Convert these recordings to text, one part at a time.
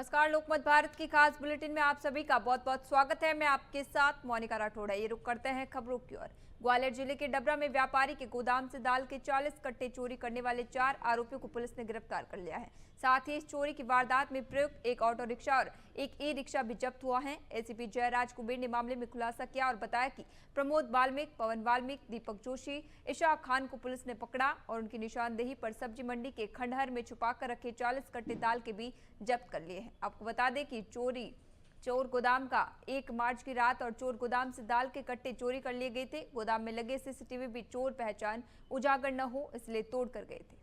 नमस्कार, लोकमत भारत की खास बुलेटिन में आप सभी का बहुत बहुत स्वागत है। मैं आपके साथ मोनिका राठौड़। ये रुक करते हैं खबरों की ओर। ग्वालियर जिले के डबरा में व्यापारी के गोदाम से दाल के 40 कट्टे चोरी करने वाले 4 आरोपियों को पुलिस ने गिरफ्तार कर लिया है। साथ ही इस चोरी की वारदात में प्रयुक्त एक ऑटो रिक्शा और एक ई-रिक्शा भी जब्त हुआ है। एसीपी जयराज कुबेर ने मामले में खुलासा किया और बताया कि प्रमोद वाल्मीकि, पवन वाल्मीकि, दीपक जोशी, इशाक खान को पुलिस ने पकड़ा और उनकी निशानदेही पर सब्जी मंडी के खंडहर में छुपाकर रखे 40 कट्टे दाल के भी जब्त कर लिए हैं। आपको बता दें कि चोर गोदाम का 1 मार्च की रात और चोर गोदाम से दाल के कट्टे चोरी कर लिए गए थे। गोदाम में लगे सीसीटीवी भी चोर पहचान उजागर न हो इसलिए तोड़ कर गए थे।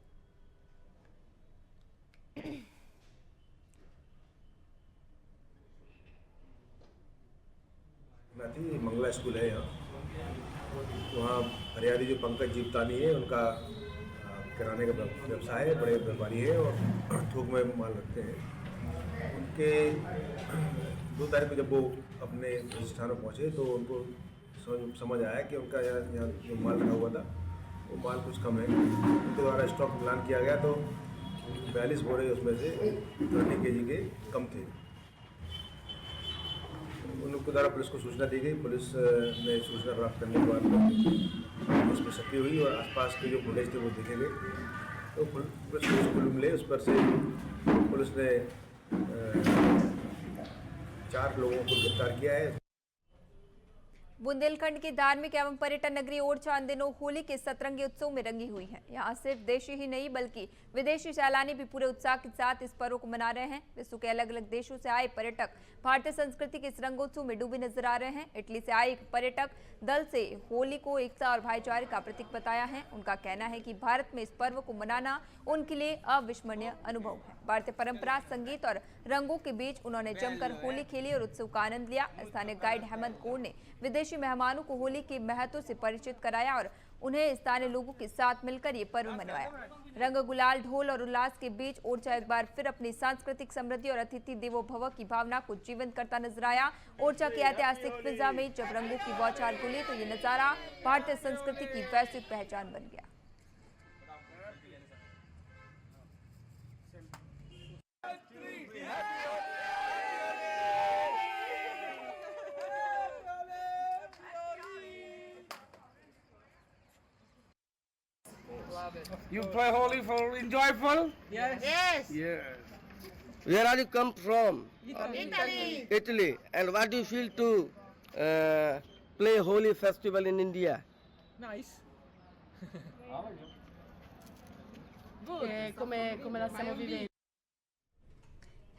मंगला स्कूल है यहाँ, वहाँ हरियाली जो पंकज जीवतानी है उनका किराने का व्यवसाय है, बड़े व्यापारी है और थोक में माल रखते हैं। उनके 2 तारीख को जब वो अपने स्थानों पहुँचे तो उनको समझ आया कि उनका यहाँ जो माल रखा हुआ था वो माल कुछ कम है। उनके द्वारा स्टॉक मिलान किया गया तो 42 बोरे उसमें से 30 kg के कम थे। उनके द्वारा पुलिस को सूचना दी गई। पुलिस ने सूचना प्राप्त करने के बाद उस पर सक्रिय हुई और आसपास के जो फुटेज थे वो देखे गए। तो पुलिस को मिले, उस पर से पुलिस ने 4 लोगों को गिरफ्तार किया है। बुंदेलखंड की धार्मिक एवं पर्यटन नगरी ओरछा इन दिनों होली के सतरंगी उत्सव में रंगी हुई है। यहाँ सिर्फ देशी ही नहीं बल्कि विदेशी सैलानी भी पूरे उत्साह के साथ इस पर्व को मना रहे हैं। विश्व के अलग अलग देशों से आए पर्यटक भारतीय संस्कृति के इस रंगोत्सव में डूबे नजर आ रहे हैं। इटली से आए एक पर्यटक दल से होली को एकता और भाईचारे का प्रतीक बताया है। उनका कहना है कि भारत में इस पर्व को मनाना उनके लिए अविस्मरणीय अनुभव है। भारतीय परंपरा, संगीत और रंगों के बीच उन्होंने जमकर होली खेली और उत्सव का आनंद लिया। स्थानीय गाइड हेमंत कौर ने विदेशी मेहमानों को होली के महत्व से परिचित कराया और उन्हें स्थानीय लोगों के साथ मिलकर ये पर्व मनाया। रंग, गुलाल, ढोल और उल्लास के बीच ओरछा एक बार फिर अपनी सांस्कृतिक समृद्धि और अतिथि देवो भव की भावना को जीवंत करता नजर आया। ओरछा की ऐतिहासिक फिजा में जब रंगों की बौछार खुली तो ये नजारा भारतीय संस्कृति की वैश्विक पहचान बन गया। You play Holi for enjoyable? Yes. Yes. Where are you come from? Italy. Italy. And what do you feel to play Holi festival in India? Nice. Come la stiamo vivendo?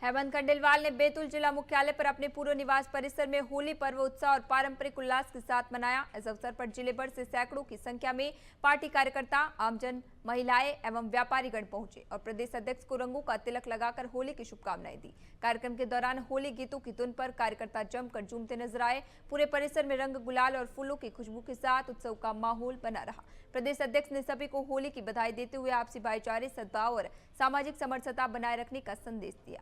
Hemant Khandelwal ने बैतूल जिला मुख्यालय पर अपने पूर्व निवास परिसर में होली पर्व उत्साह और पारंपरिक उल्लास के साथ मनाया। इस अवसर पर जिले भर से सैकड़ों की संख्या में पार्टी कार्यकर्ता, आमजन, महिलाएं एवं व्यापारीगण पहुंचे और प्रदेश अध्यक्ष को रंगों का तिलक लगाकर होली की शुभकामनाएं दी। कार्यक्रम के दौरान होली गीतों की धुन पर कार्यकर्ता जमकर झूमते नजर आए। पूरे परिसर में रंग, गुलाल और फूलों की खुशबू के साथ उत्सव का माहौल बना रहा। प्रदेश अध्यक्ष ने सभी को होली की बधाई देते हुए आपसी भाईचारे, सद्भाव और सामाजिक समरसता बनाए रखने का संदेश दिया।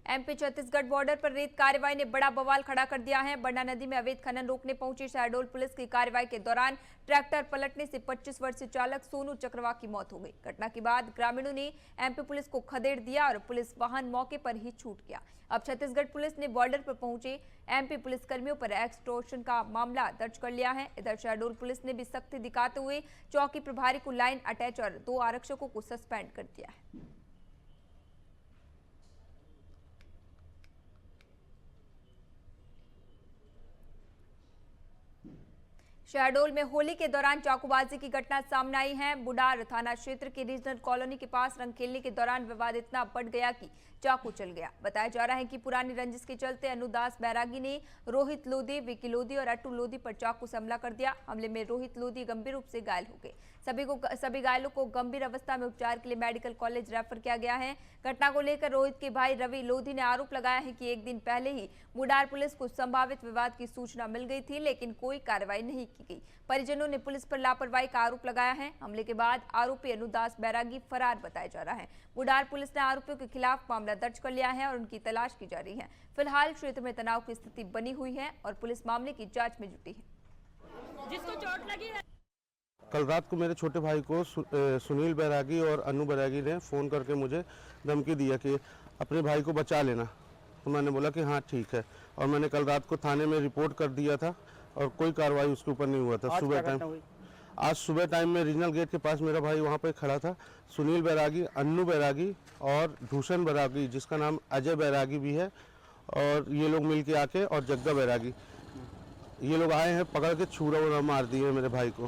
एमपी छत्तीसगढ़ बॉर्डर पर रेत कार्रवाई ने बड़ा बवाल खड़ा कर दिया है। बरना नदी में अवैध खनन रोकने पहुंची शहडोल पुलिस की कार्रवाई के दौरान ट्रैक्टर पलटने से 25 वर्षीय चालक सोनू चक्रवा की मौत हो गई। घटना के बाद ग्रामीणों ने एमपी पुलिस को खदेड़ दिया और पुलिस वाहन मौके पर ही छूट गया। अब छत्तीसगढ़ पुलिस ने बॉर्डर पर पहुंचे एमपी पुलिसकर्मियों पर एक्सटॉर्शन का मामला दर्ज कर लिया है। इधर शहडोल पुलिस ने भी सख्ती दिखाते हुए चौकी प्रभारी को लाइन अटैच और 2 आरक्षकों को सस्पेंड कर दिया है। शहडोल में होली के दौरान चाकूबाजी की घटना सामने आई है। बुडार थाना क्षेत्र के रीजनल कॉलोनी के पास रंग खेलने के दौरान विवाद इतना बढ़ गया कि चाकू चल गया। बताया जा रहा है कि पुरानी रंजिश के चलते अनुदास बैरागी ने रोहित लोधी, विकी लोधी और अट्टू लोधी पर चाकू से हमला कर दिया। हमले में रोहित लोधी गंभीर रूप से घायल हो गए। सभी घायलों को गंभीर अवस्था में उपचार के लिए मेडिकल कॉलेज रेफर किया गया है। घटना को लेकर रोहित के भाई रवि लोधी ने आरोप लगाया है कि 1 दिन पहले ही बुडार पुलिस को संभावित विवाद की सूचना मिल गई थी, लेकिन कोई कार्रवाई नहीं की गई। परिजनों ने पुलिस पर लापरवाही का आरोप लगाया है। हमले के बाद आरोपी अनुदास बैरागी फरार बताया जा रहा है। बुडार पुलिस ने आरोपियों के खिलाफ मामला दर्ज कर लिया है और उनकी तलाश की जा रही है। फिलहाल क्षेत्र में तनाव की स्थिति बनी हुई है और पुलिस मामले की जांच में जुटी है। जिसको चोट लगी है कल रात को मेरे छोटे भाई को सुनील बैरागी और अनु बैरागी ने फ़ोन करके मुझे धमकी दिया कि अपने भाई को बचा लेना। तो मैंने बोला कि हाँ ठीक है, और मैंने कल रात को थाने में रिपोर्ट कर दिया था और कोई कार्रवाई उसके ऊपर नहीं हुआ था। आज सुबह टाइम में रीजनल गेट के पास मेरा भाई वहाँ पे खड़ा था। सुनील बैरागी, अन्नू बैरागी और भूषण बैरागी, जिसका नाम अजय बैरागी भी है, और ये लोग मिल के आके, और जग्गा बैरागी, ये लोग आए हैं, पकड़ के छुरा वुरा मार दिए मेरे भाई को।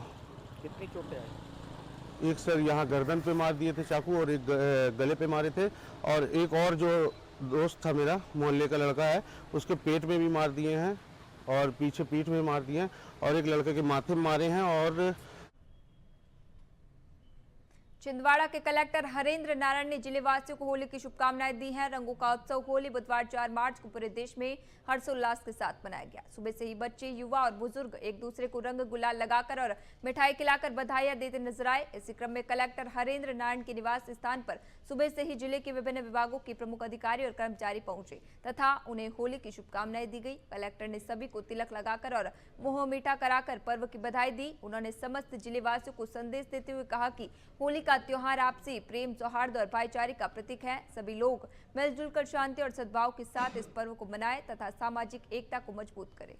कितनी चोटें आई? एक सर यहाँ गर्दन पे मार दिए थे चाकू, और एक गले पे मारे थे, और एक और जो दोस्त था मेरा, मोहल्ले का लड़का है, उसके पेट में भी मार दिए हैं और पीछे पीठ में मार दिए हैं, और एक लड़के के माथे में मारे हैं। और छिंदवाड़ा के कलेक्टर हरेंद्र नारायण ने जिले वासियों को होली की शुभकामनाएं दी हैं। रंगों का उत्सव होली बुधवार 4 मार्च को पूरे देश में हर्षोल्लास के साथ मनाया गया। सुबह से ही बच्चे, युवा और बुजुर्ग एक दूसरे को रंग गुलाल लगाकर और मिठाई खिलाकर बधाइयां देते नजर आए। इसी क्रम में कलेक्टर हरेंद्र नारायण के निवास स्थान पर सुबह से ही जिले के विभिन्न विभागों के प्रमुख अधिकारी और कर्मचारी पहुंचे तथा उन्हें होली की शुभकामनाएं दी गई। कलेक्टर ने सभी को तिलक लगाकर और मुंह मीठा कराकर पर्व की बधाई दी। उन्होंने समस्त जिले वासियों को संदेश देते हुए कहा कि होली का त्योहार आपसी प्रेम, सौहार्द और भाईचारे का प्रतीक है। सभी लोग मिलजुल कर शांति और सद्भाव के साथ इस पर्व को मनाएं तथा सामाजिक एकता को मजबूत करें।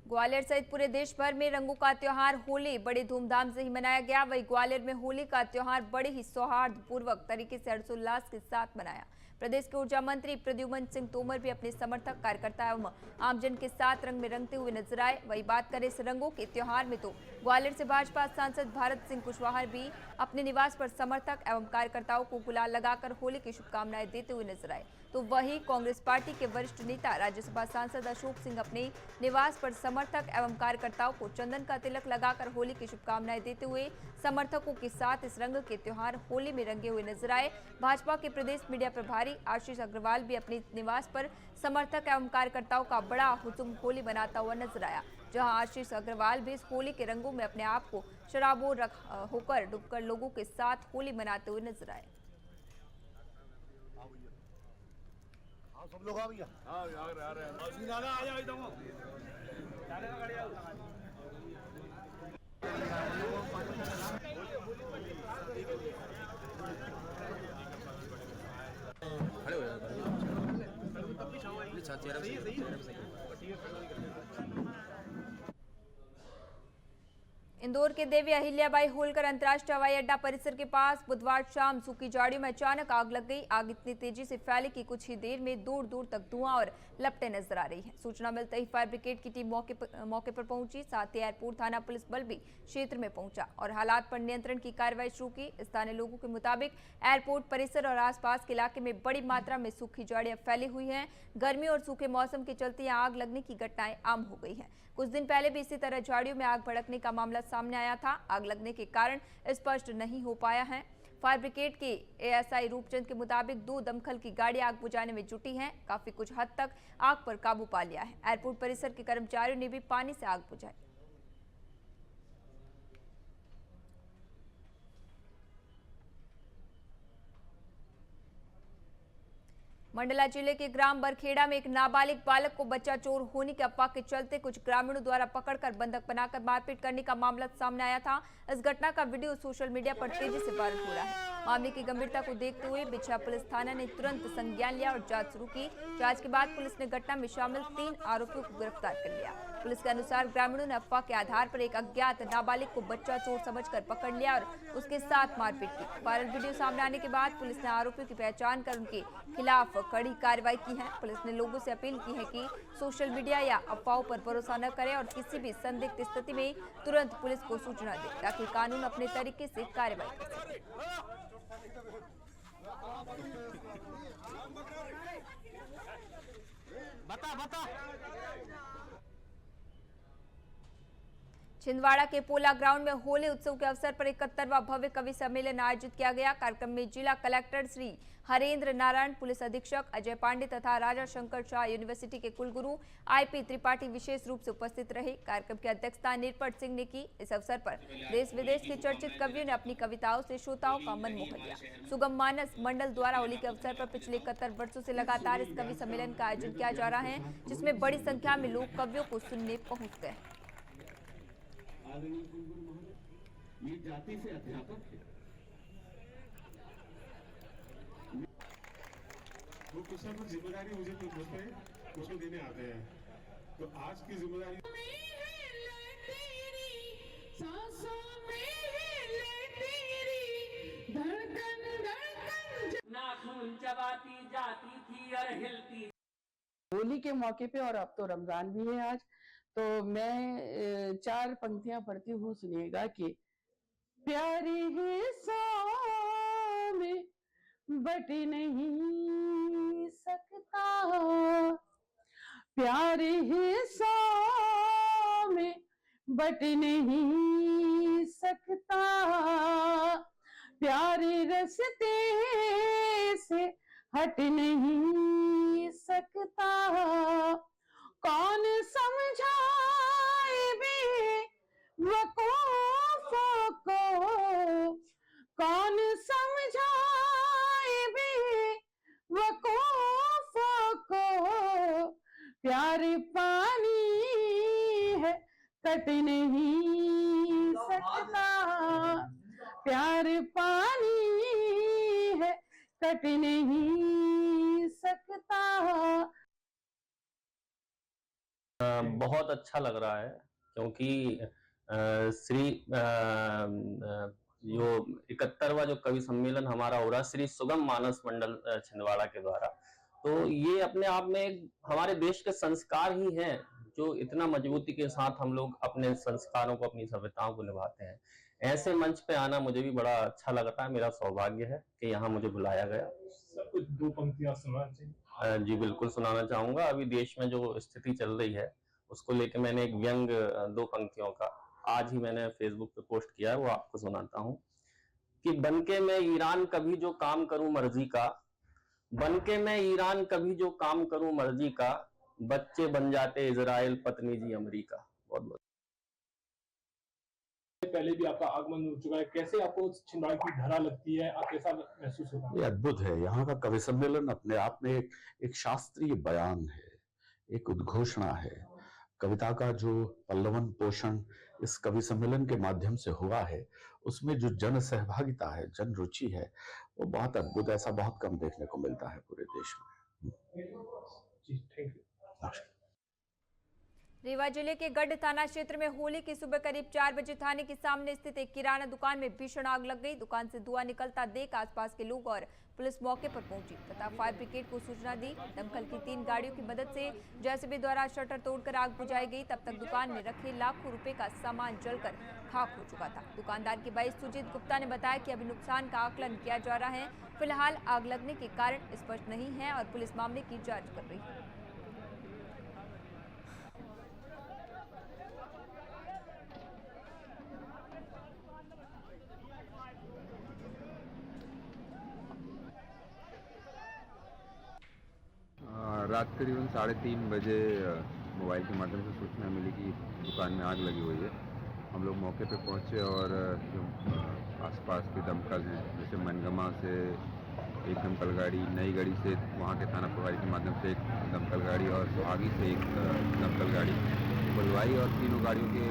ग्वालियर सहित पूरे देश भर में रंगों का त्योहार होली बड़ी धूमधाम से ही मनाया गया। वहीं ग्वालियर में होली का त्योहार बड़े ही सौहार्दपूर्वक तरीके से हर्षोल्लास के साथ मनाया। प्रदेश के ऊर्जा मंत्री प्रद्युम्न सिंह तोमर भी अपने समर्थक, कार्यकर्ता एवं आमजन के साथ रंग में रंगते हुए नजर आए। वही बात करें इस रंगों के त्योहार में तो ग्वालियर से भाजपा सांसद भारत सिंह कुशवाहा भी अपने निवास पर समर्थक एवं कार्यकर्ताओं को गुलाल लगाकर होली की शुभकामनाएं देते हुए नजर आए। तो वहीं कांग्रेस पार्टी के वरिष्ठ नेता राज्यसभा सांसद अशोक सिंह अपने निवास पर समर्थक एवं कार्यकर्ताओं को चंदन का तिलक लगाकर होली की शुभकामनाएं देते हुए समर्थकों के साथ इस रंग के त्योहार होली में रंगे हुए नजर आए। भाजपा के प्रदेश मीडिया प्रभारी आशीष अग्रवाल भी अपने निवास पर समर्थक एवं कार्यकर्ताओं का बड़ा हुजूम होली मनाता हुआ नजर आया, जहां आशीष अग्रवाल भी इस होली के रंगों में अपने आप को शराबों होकर डूबकर लोगों के साथ होली मनाते हुए नजर आए। सब लोग आ भैया, आ रहे इंदौर के देवी अहिल्याबाई होलकर अंतर्राष्ट्रीय हवाई अड्डा परिसर के पास बुधवार शाम सूखी झाड़ियों में अचानक आग लग गई। आग इतनी तेजी से फैली कि कुछ ही देर में दूर दूर तक धुआं और लपटें नजर आ रही हैं। सूचना मिलते ही फायर ब्रिगेड की टीम मौके पर पहुंची। साथ ही एयरपोर्ट थाना पुलिस बल भी क्षेत्र में पहुंचा और हालात पर नियंत्रण की कार्रवाई शुरू की। स्थानीय लोगों के मुताबिक एयरपोर्ट परिसर और आसपास के इलाके में बड़ी मात्रा में सूखी झाड़ियां फैली हुई हैं। गर्मी और सूखे मौसम के चलते आग लगने की घटनाएं आम हो गई हैं। कुछ दिन पहले भी इसी तरह झाड़ियों में आग भड़कने का मामला सामने आया था। आग लगने के कारण स्पष्ट नहीं हो पाया है। फायर ब्रिगेड के एएसआई रूपचंद के मुताबिक 2 दमकल की गाड़ी आग बुझाने में जुटी हैं। काफी कुछ हद तक आग पर काबू पा लिया है। एयरपोर्ट परिसर के कर्मचारियों ने भी पानी से आग बुझाई। मंडला जिले के ग्राम बरखेड़ा में एक नाबालिग बालक को बच्चा चोर होने की अफवाह के चलते कुछ ग्रामीणों द्वारा पकड़कर बंधक बनाकर मारपीट करने का मामला सामने आया था। इस घटना का वीडियो सोशल मीडिया पर तेजी से वायरल हो रहा है। मामले की गंभीरता को देखते हुए बिछा पुलिस थाना ने तुरंत संज्ञान लिया और जांच शुरू की। जांच के बाद पुलिस ने घटना में शामिल 3 आरोपियों को गिरफ्तार कर लिया। पुलिस के अनुसार ग्रामीणों ने अफवाह के आधार पर एक अज्ञात नाबालिग को बच्चा चोर समझकर पकड़ लिया और उसके साथ मारपीट की। वायरल वीडियो सामने आने के बाद पुलिस ने आरोपियों की पहचान कर उनके खिलाफ कड़ी कार्रवाई की है। पुलिस ने लोगों से अपील की है कि सोशल मीडिया या अफवाहों पर भरोसा न करें और किसी भी संदिग्ध स्थिति में तुरंत पुलिस को सूचना दें ताकि कानून अपने तरीके से कार्रवाई कर सके। छिंदवाड़ा के पोला ग्राउंड में होली उत्सव के अवसर पर 71वां भव्य कवि सम्मेलन आयोजित किया गया। कार्यक्रम में जिला कलेक्टर श्री हरेंद्र नारायण, पुलिस अधीक्षक अजय पांडे तथा राजा शंकर शाह यूनिवर्सिटी के कुलगुरु आईपी त्रिपाठी विशेष रूप से उपस्थित रहे। कार्यक्रम की अध्यक्षता निरपट सिंह ने की। इस अवसर पर देश विदेश के चर्चित कवियों ने अपनी कविताओं से श्रोताओं का मन मोह लिया। सुगम मानस मंडल द्वारा होली के अवसर पर पिछले 71 वर्षों से लगातार इस कवि सम्मेलन का आयोजन किया जा रहा है, जिसमें बड़ी संख्या में लोग कवियों को सुनने पहुंच गए। आदरणीय कुलगुरु महोदय, ये जाति से अध्यापक है। वो कुछ ना कुछ जिम्मेदारी मुझे तो मुझको देने आते हैं, तो आज की जिम्मेदारी नाखून चबाती जाती थी और हिलती। होली के मौके पे, और अब तो रमजान भी है आज, तो मैं 4 पंक्तियां पढ़ती हूँ, सुनिएगा कि प्यारे है सौ में बट नहीं सकता, प्यारे है सौ में बट नहीं सकता, प्यारे रस्ते से हट नहीं सकता, कौन समझाए बेवकूफों को, कौन समझाए बेवकूफों को, प्यार पानी है कट नहीं सकता, प्यार पानी है कट नहीं सकता। बहुत अच्छा लग रहा है, क्योंकि जो 71वां जो कवि सम्मेलन हमारा हो रहा है श्री सुगम मानस मंडल छिंदवाड़ा के द्वारा, तो ये अपने आप में हमारे देश के संस्कार ही हैं, जो इतना मजबूती के साथ हम लोग अपने संस्कारों को, अपनी सभ्यताओं को निभाते हैं। ऐसे मंच पे आना मुझे भी बड़ा अच्छा लगता है। मेरा सौभाग्य है कि यहाँ मुझे बुलाया गया। सब कुछ 2 पंक्तियां सुनाना चाहिए। जी बिल्कुल सुनाना चाहूंगा। अभी देश में जो स्थिति चल रही है उसको लेके मैंने एक व्यंग 2 पंक्तियों का आज ही मैंने फेसबुक पे पोस्ट किया है, वो आपको सुनाता हूँ कि बनके मैं ईरान कभी जो काम करूं मर्जी का, बनके मैं ईरान कभी जो काम करूं मर्जी का, बच्चे बन जाते इजराइल पत्नी जी अमेरिका। बहुत बहुत पहले भी आपका आगमन हो चुका है, कैसे आपको छिंदवाड़ा की धरा लगती है, आप कैसा महसूस होता है? ये अद्भुत है। यहाँ का कवि सम्मेलन अपने आप में एक शास्त्रीय बयान है, एक उद्घोषणा है। कविता का जो पल्लवन पोषण इस कवि सम्मेलन के माध्यम से हुआ है, उसमें जो जन सहभागिता है, जन रुचि है, वो बहुत अद्भुत, ऐसा बहुत कम देखने को मिलता है पूरे देश में। जी, थैंक यू। रीवा जिले के गढ़ थाना क्षेत्र में होली की सुबह करीब 4 बजे थाने के सामने स्थित एक किराना दुकान में भीषण आग लग गई। दुकान से धुआं निकलता देख आसपास के लोग और पुलिस मौके पर पहुंची तथा फायर ब्रिगेड को सूचना दी। दमकल की 3 गाड़ियों की मदद से जेसीबी द्वारा शटर तोड़कर आग बुझाई गई। तब तक दुकान में रखे लाखों रुपए का सामान जलकर खाक हो चुका था। दुकानदार के भाई सुजीत गुप्ता ने बताया कि अभी नुकसान का आकलन किया जा रहा है। फिलहाल आग लगने के कारण स्पष्ट नहीं है और पुलिस मामले की जाँच कर रही है। रात करीबन 3:30 बजे मोबाइल के माध्यम से सूचना मिली कि दुकान में आग लगी हुई है। हम लोग मौके पे पहुंचे और जो आसपास के दमकल हैं, जैसे मनगमा से एक दमकल गाड़ी, नई गढ़ी से वहाँ के थाना प्रभारी के माध्यम से एक दमकल गाड़ी और सुहागी से एक दमकल गाड़ी बुलवाई और तीनों गाड़ियों के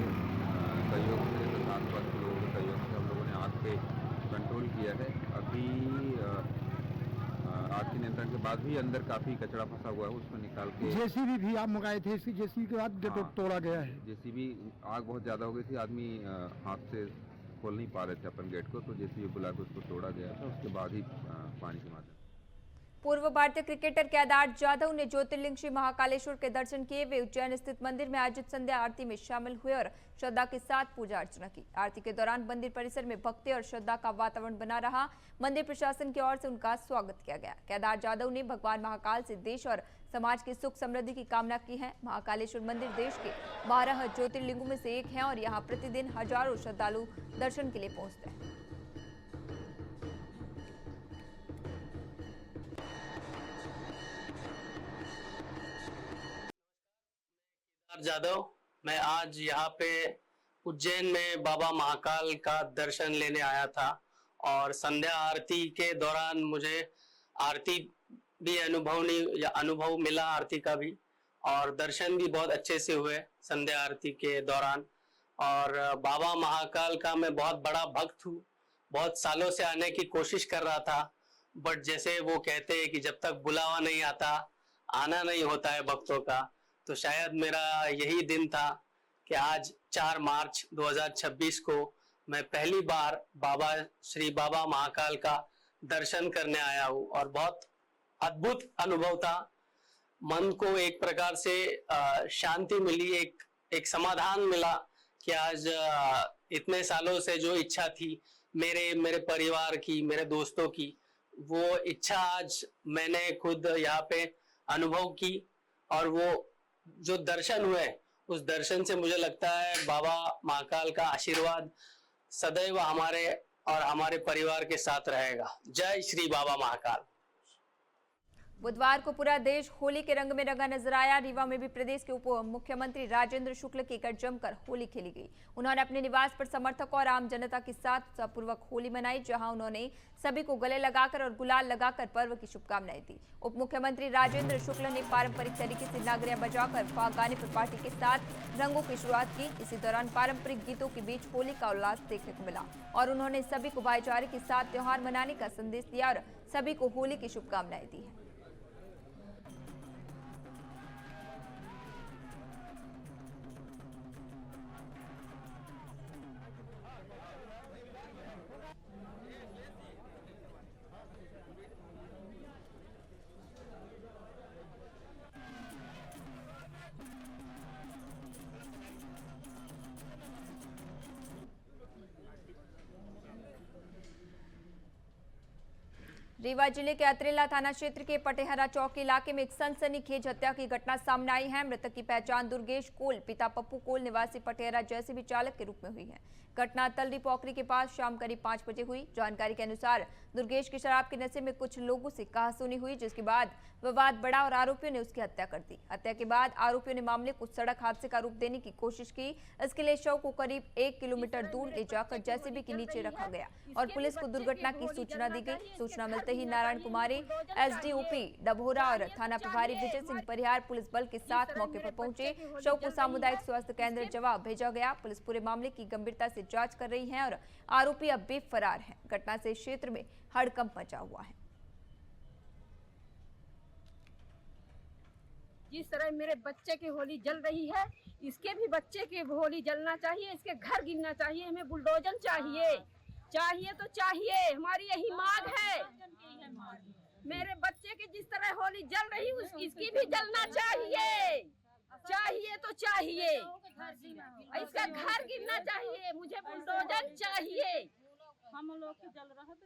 सहयोग से, 7 लोगों के सहयोग से हम लोगों ने आग पे कंट्रोल किया है। अभी आग के नियंत्रण के बाद भी अंदर काफी कचरा फंसा हुआ है, उसको निकाल के जेसीबी भी आप मंगाए थे, इसकी जेसीबी के बाद तोड़ा गया है। जेसीबी, आग बहुत ज्यादा हो गई थी, आदमी हाथ से खोल नहीं पा रहे थे अपन गेट को, तो जेसीबी बुला के उसको तोड़ा गया था। उसके बाद ही पानी के माध्यम पूर्व भारतीय क्रिकेटर केदार जाधव ने ज्योतिर्लिंग श्री महाकालेश्वर के दर्शन किए। वे उज्जैन स्थित मंदिर में आयोजित संध्या आरती में शामिल हुए और श्रद्धा के साथ पूजा अर्चना की। आरती के दौरान मंदिर परिसर में भक्ति और श्रद्धा का वातावरण बना रहा। मंदिर प्रशासन की ओर से उनका स्वागत किया गया। केदार जाधव ने भगवान महाकाल से देश और समाज की सुख समृद्धि की कामना की है। महाकालेश्वर मंदिर देश के 12 ज्योतिर्लिंगों में से एक है और यहाँ प्रतिदिन हजारों श्रद्धालु दर्शन के लिए पहुंचते हैं। जाधव, मैं आज यहाँ पे उज्जैन में बाबा महाकाल का दर्शन लेने आया था और संध्या आरती के दौरान मुझे आरती भी अनुभव मिला आरती का भी, और दर्शन भी बहुत अच्छे से हुए संध्या आरती के दौरान। और बाबा महाकाल का मैं बहुत बड़ा भक्त हूँ, बहुत सालों से आने की कोशिश कर रहा था, बट जैसे वो कहते हैं कि जब तक बुलावा नहीं आता आना नहीं होता है भक्तों का, तो शायद मेरा यही दिन था कि आज 4 मार्च 2026 को मैं पहली बार श्री बाबा महाकाल का दर्शन करने आया हूँ और बहुत अद्भुत अनुभव था। मन को एक प्रकार से शांति मिली, एक समाधान मिला कि आज इतने सालों से जो इच्छा थी मेरे परिवार की, मेरे दोस्तों की, वो इच्छा आज मैंने खुद यहाँ पे अनुभव की। और वो जो दर्शन हुए उस दर्शन से मुझे लगता है बाबा महाकाल का आशीर्वाद सदैव हमारे और हमारे परिवार के साथ रहेगा। जय श्री बाबा महाकाल। बुधवार को पूरा देश होली के रंग में रंगा नजर आया। रीवा में भी प्रदेश के उप मुख्यमंत्री राजेंद्र शुक्ल की जमकर होली खेली गई। उन्होंने अपने निवास पर समर्थकों और आम जनता के साथ उत्साहपूर्वक होली मनाई, जहां उन्होंने सभी को गले लगाकर और गुलाल लगाकर पर्व की शुभकामनाएं दी। उप मुख्यमंत्री राजेंद्र शुक्ल ने पारंपरिक तरीके से नागरिया बजाकर फाग गाने पर पार्टी के साथ रंगों की शुरुआत की। इसी दौरान पारंपरिक गीतों के बीच होली का उल्लास देखने को मिला और उन्होंने सभी को भाईचारे के साथ त्योहार मनाने का संदेश दिया और सभी को होली की शुभकामनाएं दी है। रीवा जिले के अतरेला थाना क्षेत्र के पटेहरा चौक इलाके में एक सनसनीखेज हत्या की घटना सामने आई है। मृतक की पहचान दुर्गेश कोल पिता पप्पू कोल निवासी पटेहरा जेसीबी चालक के रूप में हुई है। घटना तलरी पोखरी के पास शाम करीब 5 बजे हुई। जानकारी के अनुसार दुर्गेश की शराब के नशे में कुछ लोगों से कहासुनी हुई, जिसके बाद विवाद बढ़ा और आरोपियों ने उसकी हत्या कर दी। हत्या के बाद आरोपियों ने मामले को सड़क हादसे का रूप देने की कोशिश की। इसके लिए शव को करीब 1 किलोमीटर दूर ले जाकर जेसीबी के नीचे रखा गया और पुलिस को दुर्घटना की सूचना दी गई। सूचना मिलते ही नारायण कुमारी, एसडीओपी डभोरा और थाना प्रभारी विजय सिंह परिहार पुलिस बल के साथ मौके पर पहुंचे। शव को सामुदायिक स्वास्थ्य केंद्र जवाब भेजा गया। पुलिस पूरे मामले की गंभीरता से जांच कर रही है और आरोपी अब भी फरार है। घटना से क्षेत्र में हड़कंप मचा हुआ है। जिस तरह मेरे बच्चे की होली जल रही है, इसके भी बच्चे की होली जलना चाहिए, इसके घर गिरना चाहिए। हमें बुलडोजर चाहिए तो चाहिए, हमारी यही मांग है। मेरे बच्चे की जिस तरह होली जल रही इसकी भी जलना चाहिए तो चाहिए। इसका घर गिरना चाहिए, मुझे बुलडोजर चाहिए। हम लोग की जल रहा तो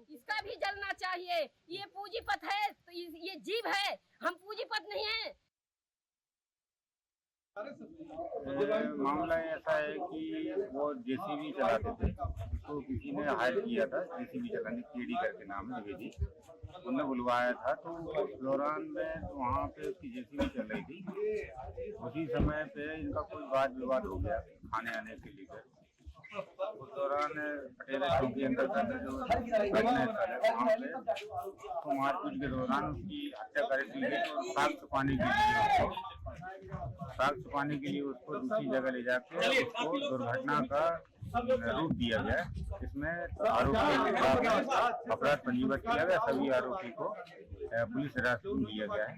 इसका भी जलना चाहिए। ये पूंजीपत है, तो ये जीव है, हम पूंजीपत नहीं है। मामला ऐसा है कि वो जेसीबी चलाते थे, तो किसी ने हायर किया था जेसीबी चलाने, केडी करके नाम है निवेदी, उन्होंने बुलवाया था। तो उस दौरान में तो वहाँ पे उसकी जेसीबी चल रही थी। उसी समय पे इनका कोई वाद विवाद हो गया खाने आने के लिए। उस दौरान पटेरा चौक के अंदर वहाँ पे तो मारपीट के दौरान उसकी हत्या कर दी गई। और साग छुपाने के लिए उसको दूसरी जगह ले जाकर उसको दुर्घटना का रूप दिया गया। इसमें आरोपियों के खिलाफ अपराध पंजीबद्ध किया गया। सभी आरोपी को पुलिस हिरासत में लिया गया है।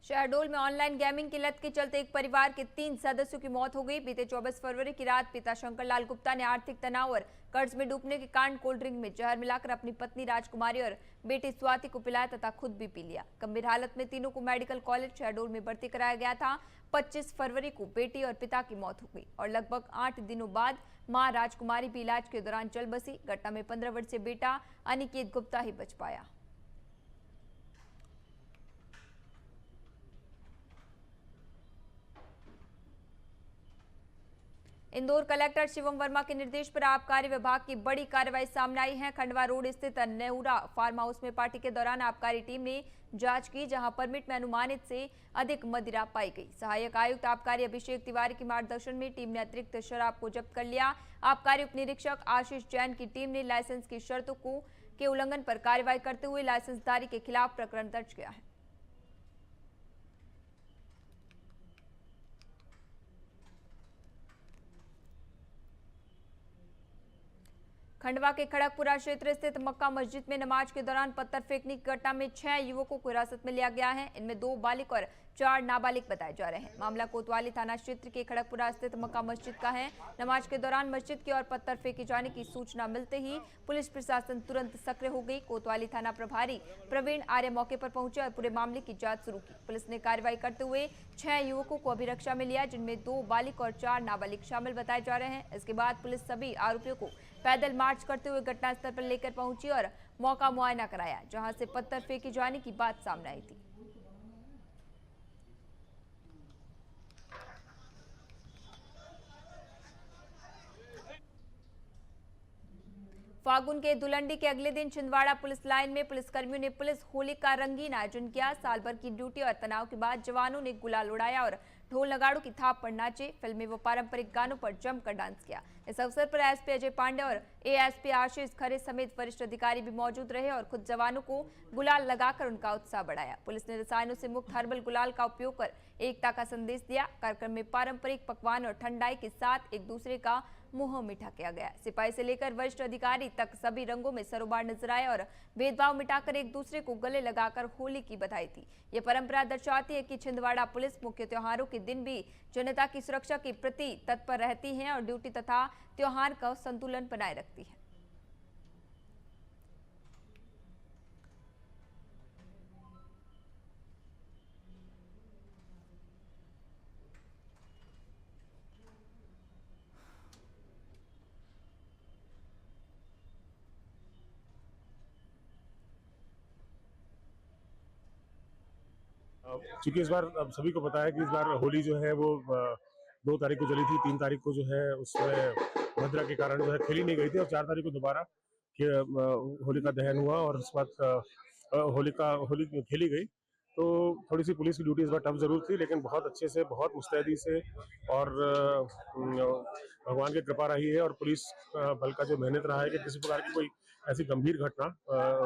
शहडोल में ऑनलाइन गेमिंग की लत के चलते एक परिवार के 3 सदस्यों की मौत हो गई। बीते 24 फरवरी की रात पिता शंकर लाल गुप्ता ने आर्थिक तनाव और कर्ज में डूबने के कारण कोल्ड ड्रिंक में जहर मिलाकर अपनी पत्नी राजकुमारी और बेटी स्वाति को पिलाया तथा खुद भी पी लिया। गंभीर हालत में तीनों को मेडिकल कॉलेज शहडोल में भर्ती कराया गया था। 25 फरवरी को बेटी और पिता की मौत हो गई और लगभग 8 दिनों बाद मां राजकुमारी भी इलाज के दौरान चल बसी। घटना में 15 वर्षीय बेटा अनिकेत गुप्ता ही बच पाया। इंदौर कलेक्टर शिवम वर्मा के निर्देश पर आबकारी विभाग की बड़ी कार्रवाई सामने आई है। खंडवा रोड स्थित नेहुरा फार्म हाउस में पार्टी के दौरान आबकारी टीम ने जांच की, जहां परमिट में अनुमानित से अधिक मदिरा पाई गई। सहायक आयुक्त आबकारी अभिषेक तिवारी के मार्गदर्शन में टीम ने अतिरिक्त शराब को जब्त कर लिया। आबकारी उप निरीक्षक आशीष जैन की टीम ने लाइसेंस की शर्तों के उल्लंघन पर कार्रवाई करते हुए लाइसेंसधारी के खिलाफ प्रकरण दर्ज किया है। खंडवा के खड़गपुरा क्षेत्र स्थित मक्का मस्जिद में नमाज के दौरान पत्थर फेंकने की घटना में 6 युवकों को हिरासत में लिया गया है। इनमें 2 बालिग और 4 नाबालिग बताए जा रहे हैं। मामला कोतवाली थाना क्षेत्र के खड़गपुरा स्थित मक्का मस्जिद का है। नमाज के दौरान मस्जिद की ओर पत्थर फेंके जाने की सूचना मिलते ही पुलिस प्रशासन तुरंत सक्रिय हो गई। कोतवाली थाना प्रभारी प्रवीण आर्य मौके पर पहुंचे और पूरे मामले की जांच शुरू की। पुलिस ने कार्रवाई करते हुए 6 युवकों को अभिरक्षा में लिया, जिनमें 2 बालिग और 4 नाबालिग शामिल बताए जा रहे हैं। इसके बाद पुलिस सभी आरोपियों को पैदल मार्च करते हुए घटनास्थल पर लेकर पहुंची और मौका मुआयना कराया, जहां से पत्थर फेंके जाने की बात सामने आई थी। फागुन के दुलंडी के अगले दिन छिंदवाड़ा पुलिस लाइन में पुलिसकर्मियों ने पुलिस होली का रंगीन आयोजन किया। साल भर की ड्यूटी और तनाव के बाद जवानों ने गुलाल उड़ाया और ढोल नगाड़ों की थाप पर नाचे, फिल्मी व पारंपरिक गानों पर जमकर डांस किया। इस अवसर पर एसपी अजय पांडे और एएसपी आशीष खरे समेत वरिष्ठ अधिकारी भी मौजूद रहे और खुद जवानों को गुलाल लगाकर उनका उत्साह बढ़ाया। पुलिस ने रसायनों से मुक्त हर्बल गुलाल का उपयोग कर एकता का संदेश दिया। कार्यक्रम में पारंपरिक पकवान और ठंडाई के साथ एक दूसरे का मुंह मीठा किया गया। सिपाही से लेकर वरिष्ठ अधिकारी तक सभी रंगों में सरोबार नजर आए और भेदभाव मिटाकर एक दूसरे को गले लगाकर होली की बधाई दी। ये परंपरा दर्शाती है कि छिंदवाड़ा पुलिस मुख्य त्योहारों के दिन भी जनता की सुरक्षा के प्रति तत्पर रहती है और ड्यूटी तथा त्योहार का संतुलन बनाए रखती है। चूंकि इस बार अब सभी को पता है कि इस बार होली जो है वो 2 तारीख को चली थी, 3 तारीख को जो है उसमें मदिरा के कारण जो है खेली नहीं गई थी और 4 तारीख को दोबारा होली का दहन हुआ और उस बाद होली खेली गई। तो थोड़ी सी पुलिस की ड्यूटी इस बार टफ जरूर थी, लेकिन बहुत अच्छे से, बहुत मुस्तैदी से और भगवान की कृपा रही है और पुलिस बल का जो मेहनत रहा है कि किसी प्रकार की कोई ऐसी गंभीर घटना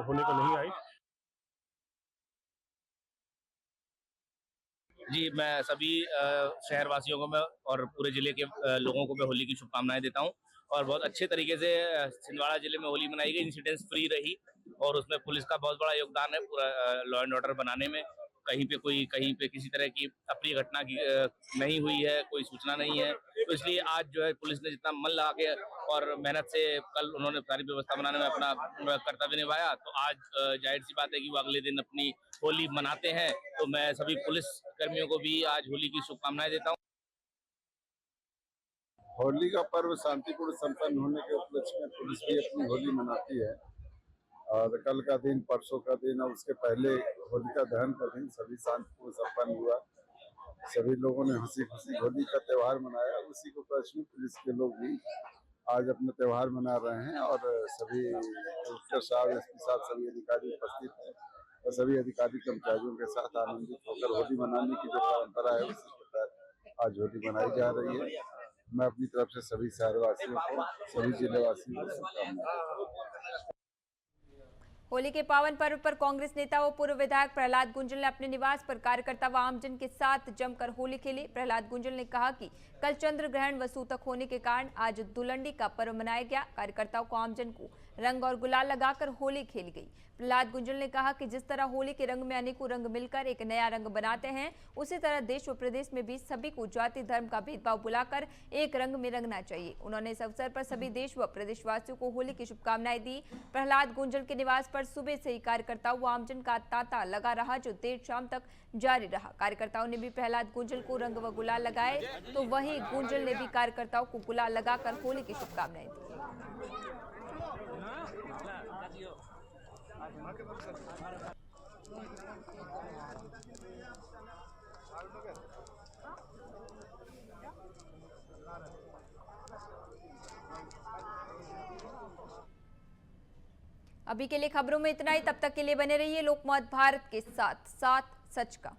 होने को नहीं आई। जी, मैं सभी शहरवासियों को मैं और पूरे जिले के लोगों को मैं होली की शुभकामनाएं देता हूं और बहुत अच्छे तरीके से छिंदवाड़ा जिले में होली मनाई गई, इंसिडेंट्स फ्री रही और उसमें पुलिस का बहुत बड़ा योगदान है पूरा लॉ एंड ऑर्डर बनाने में। कहीं पे किसी तरह की अप्रिय घटना की नहीं हुई है, कोई सूचना नहीं है, तो इसलिए आज जो है पुलिस ने जितना मन लगा के और मेहनत से कल उन्होंने सारी व्यवस्था बनाने में अपना कर्तव्य निभाया, तो आज जाहिर सी बात है कि वो अगले दिन अपनी होली मनाते हैं। तो मैं सभी पुलिस कर्मियों को भी आज होली की शुभकामनाएं देता हूँ। होली का पर्व शांतिपूर्ण संपन्न होने के उपलक्ष्य में पुलिस भी अपनी होली मनाती है और कल का दिन, परसों का दिन और उसके पहले होलिका दहन का दिन सभी शांतिपूर्ण संपन्न हुआ। सभी लोगों ने हंसी खुशी होली का त्यौहार मनाया। उसी के उपलक्ष्य में पुलिस के लोग भी आज अपना त्यौहार मना रहे हैं और सभी कलेक्टर साहब, एसपी साहब, सभी अधिकारी उपस्थित हैं और सभी अधिकारी कर्मचारियों के साथ आनंदित होकर होली मनाने की जो परंपरा है उसी के तहत आज होली मनाई जा रही है। मैं अपनी तरफ से सभी शहरवासियों को, सभी जिलेवासियों को शुभकामनाएं। होली के पावन पर्व पर कांग्रेस नेता व पूर्व विधायक प्रहलाद गुंजल ने अपने निवास पर कार्यकर्ता व आमजन के साथ जमकर होली खेली। प्रहलाद गुंजल ने कहा कि कल चंद्र ग्रहण व सूतक होने के कारण आज दुलंडी का पर्व मनाया गया। कार्यकर्ताओं को आमजन को रंग और गुलाल लगाकर होली खेली गई। प्रहलाद गुंजल ने कहा कि जिस तरह होली के रंग में अनेकों रंग मिलकर एक नया रंग बनाते हैं, उसी तरह देश व प्रदेश में भी सभी को जाति धर्म का भेदभाव भुलाकर एक रंग में रंगना चाहिए। उन्होंने इस अवसर पर सभी देश व प्रदेशवासियों को होली की शुभकामनाएं दी। प्रहलाद गुंजल के निवास पर सुबह से ही कार्यकर्ताओं व आमजन का तांता लगा रहा, जो देर शाम तक जारी रहा। कार्यकर्ताओं ने भी प्रहलाद गुंजल को रंग व गुलाल लगाए, तो वहीं गुंजल ने भी कार्यकर्ताओं को गुलाल लगाकर होली की शुभकामनाएं दी। अभी के लिए खबरों में इतना ही। तब तक के लिए बने रहिए लोकमत भारत के साथ सच का।